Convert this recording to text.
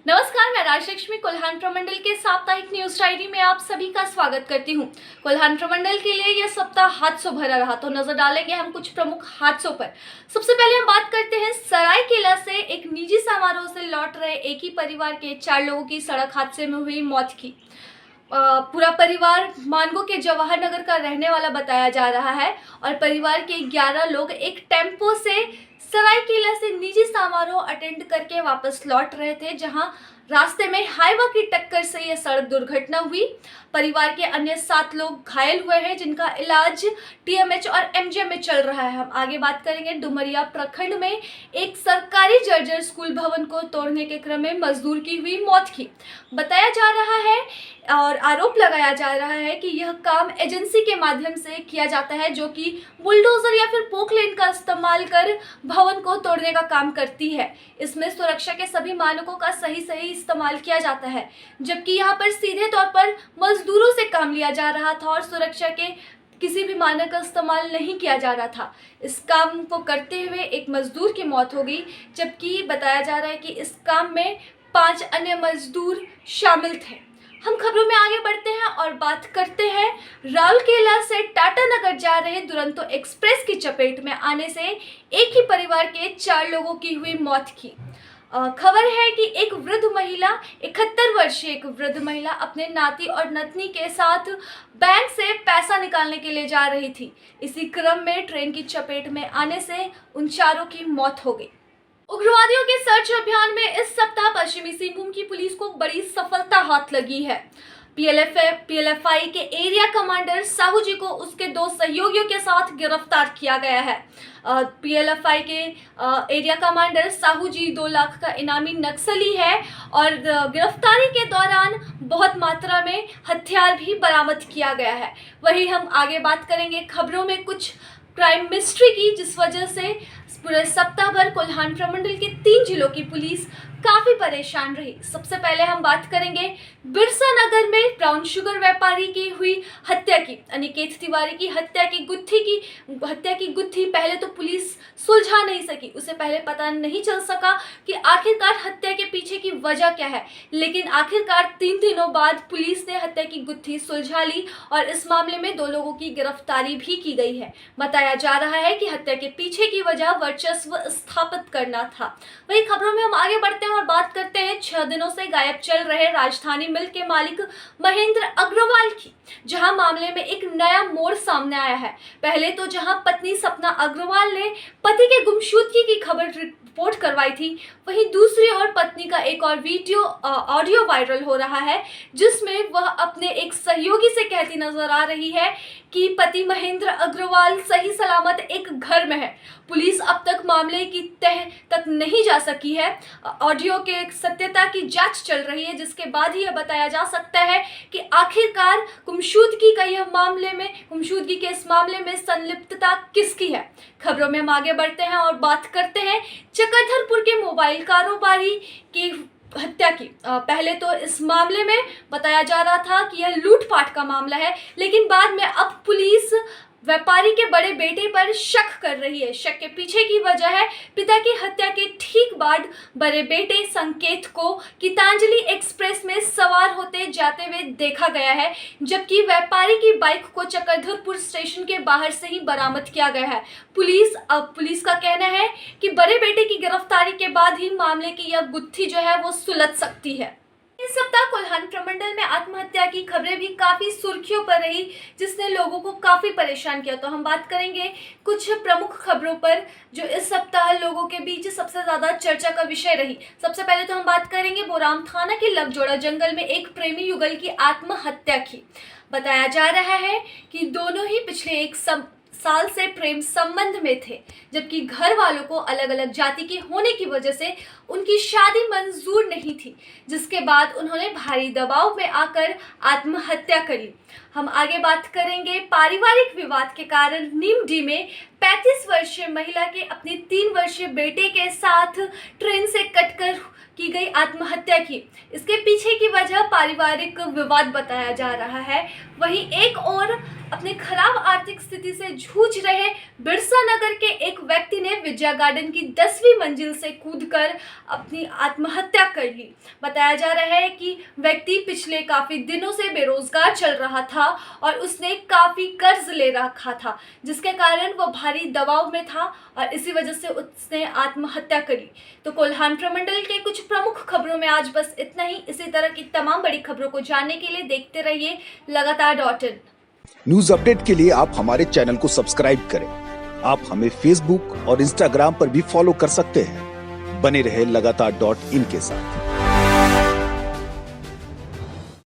नमस्कार, मैं राजलक्ष्मी कोल्हान प्रमंडल के साप्ताहिक न्यूज डायरी में आप सभी का स्वागत करती हूं। कोल्हान प्रमंडल के लिए यह सप्ताह हादसों भरा रहा, तो नजर डालेंगे हम कुछ प्रमुख हादसों पर। सबसे पहले हम बात करते हैं सरायकेला से एक निजी समारोह से लौट रहे एक ही परिवार के 4 लोगों की सड़क हादसे में हुई मौत की। पूरा परिवार मानगो के जवाहर नगर का रहने वाला बताया जा रहा है और परिवार के 11 लोग एक टेम्पो से सरायकेला से निजी समारोह अटेंड करके वापस लौट रहे थे, जहां रास्ते में हाईवा की टक्कर से यह सड़क दुर्घटना हुई। परिवार के अन्य 7 लोग घायल हुए हैं, जिनका इलाज टीएमएच और एमजीएम में चल रहा है। हम आगे बात करेंगे डुमरिया प्रखंड में एक सरकारी जर्जर स्कूल भवन को तोड़ने के क्रम में मजदूर की हुई मौत की बताया जा रहा है और आरोप लगाया जा रहा है कि यह काम एजेंसी के माध्यम से किया जाता है, जो कि बुलडोजर या फिर पोकलेन का इस्तेमाल कर भवन को तोड़ने का काम करती है। इसमें सुरक्षा के सभी मानकों का सही इस्तेमाल किया जाता है, जबकि यहाँ पर सीधे तौर पर मजदूरों से काम लिया जा रहा था और सुरक्षा के किसी भी मानक का इस्तेमाल नहीं किया जा रहा था। इस काम को करते हुए एक मजदूर की मौत हो गई, जबकि बताया जा रहा है कि इस काम में 5 अन्य मजदूर शामिल थे। हम खबरों में आगे बढ़ते हैं और बात करते हैं राउरकेला से टाटा नगर जा रहे दुरंतो एक्सप्रेस की चपेट में आने से एक ही परिवार के 4 लोगों की हुई मौत की खबर है कि एक वृद्ध महिला 71 वर्षीय एक वृद्ध महिला अपने नाती और नतनी के साथ बैंक से पैसा निकालने के लिए जा रही थी। इसी क्रम में ट्रेन की चपेट में आने से उन चारों की मौत हो गई। उग्रवादियों के सर्च अभियान में इस सप्ताह पश्चिमी सिंहभूम की पुलिस को बड़ी सफलता हाथ लगी है। पीएलएफआई के एरिया कमांडर साहू जी को उसके 2 सहयोगियों के साथ गिरफ्तार किया गया है। पीएलएफआई के एरिया कमांडर साहू जी 2 लाख का इनामी नक्सली है और गिरफ्तारी के दौरान बहुत मात्रा में हथियार भी बरामद किया गया है। वहीं हम आगे बात करेंगे खबरों में कुछ क्राइम मिस्ट्री की, जिस वजह से पूरे सप्ताह भर कोल्हान प्रमंडल के 3 जिलों की पुलिस काफी परेशान रही। सबसे पहले हम बात करेंगे बिरसा नगर में ब्राउन शुगर व्यापारी की हुई हत्या की। अनिकेत तिवारी की हत्या की गुत्थी पहले तो पुलिस सुलझा नहीं सकी। उसे पहले पता नहीं चल सका कि आखिरकार हत्या के पीछे की वजह क्या है, लेकिन आखिरकार 3 दिनों बाद पुलिस ने हत्या की गुत्थी सुलझा ली और इस मामले में 2 लोगों की गिरफ्तारी भी की गई है। बताया जा रहा है कि हत्या के पीछे की वजह वर्चस्व स्थापित करना था। वही खबरों में हम आगे बढ़ते हैं और बात करते हैं 6 दिनों से गायब चल रहे राजधानी मिल्क के मालिक महेंद्र अग्रवाल की, जहां मामले में एक नया मोड़ सामने आया है। पहले तो जहां पत्नी सपना अग्रवाल ने पति के गुमशुदगी की खबर रिपोर्ट करवाई थी, वहीं दूसरी ओर पत्नी का एक और ऑडियो वायरल हो रहा है, जिसमें वह अपने एक सहयोगी से कहती नजर आ रही है कि पति महेंद्र अग्रवाल सही सलामत एक घर में है। पुलिस अब तक मामले की तह तक नहीं जा सकी है। ऑडियो के सत्यता की जांच चल रही है, जिसके बाद ही यह बताया जा सकता है कि आखिरकार गुमशुदगी के इस मामले में संलिप्तता किसकी है। खबरों में हम आगे बढ़ते हैं और बात करते हैं चक्रधरपुर के मोबाइल कारोबारी की हत्या की। पहले तो इस मामले में बताया जा रहा था कि यह लूटपाट का मामला है, लेकिन बाद में अब पुलिस व्यापारी के बड़े बेटे पर शक कर रही है। शक के पीछे की वजह है पिता की हत्या के ठीक बाद बड़े बेटे संकेत को गीतांजलि एक्सप्रेस में सवार होते जाते हुए देखा गया है, जबकि व्यापारी की बाइक को चक्रधरपुर स्टेशन के बाहर से ही बरामद किया गया है। पुलिस का कहना है कि बड़े बेटे की गिरफ्तारी के बाद ही मामले की यह गुत्थी जो है वो सुलझ सकती है। इस सप्ताह कोल्हान प्रमंडल में आत्महत्या की खबरें भी काफी सुर्खियों पर रही, जिसने लोगों को काफी परेशान किया। तो हम बात करेंगे कुछ प्रमुख खबरों पर जो इस सप्ताह लोगों के बीच सबसे ज्यादा चर्चा का विषय रही। सबसे पहले तो हम बात करेंगे बोराम थाना के लवजोड़ा जंगल में एक प्रेमी युगल की आत्महत्या की। बताया जा रहा है कि दोनों ही पिछले 1 साल से प्रेम संबंध में थे, जबकि घर वालों को अलग अलग जाति के होने की वजह से उनकी शादी मंजूर नहीं थी, जिसके बाद उन्होंने भारी दबाव में आकर आत्महत्या करी। हम आगे बात करेंगे पारिवारिक विवाद के कारण नीमडी में 35 वर्षीय महिला के अपने 3 वर्षीय बेटे के साथ ट्रेन से कटकर की गई आत्महत्या की। इसके पीछे की वजह पारिवारिक विवाद बताया जा रहा है। वहीं एक और अपने खराब आर्थिक स्थिति से जूझ रहे बिरसा नगर के एक व्यक्ति ने विजया गार्डन की 10वीं मंजिल से कूदकर अपनी आत्महत्या कर ली। बताया जा रहा है कि व्यक्ति पिछले काफ़ी दिनों से बेरोजगार चल रहा था और उसने काफ़ी कर्ज ले रखा था, जिसके कारण वो भारी दबाव में था और इसी वजह से उसने आत्महत्या करी। तो कोल्हान प्रमंडल के कुछ प्रमुख खबरों में आज बस इतना ही। इसी तरह की तमाम बड़ी खबरों को जानने के लिए देखते रहिए लगातार.in। न्यूज अपडेट के लिए आप हमारे चैनल को सब्सक्राइब करें। आप हमें फेसबुक और इंस्टाग्राम पर भी फॉलो कर सकते हैं। बने रहे लगातार.in के साथ।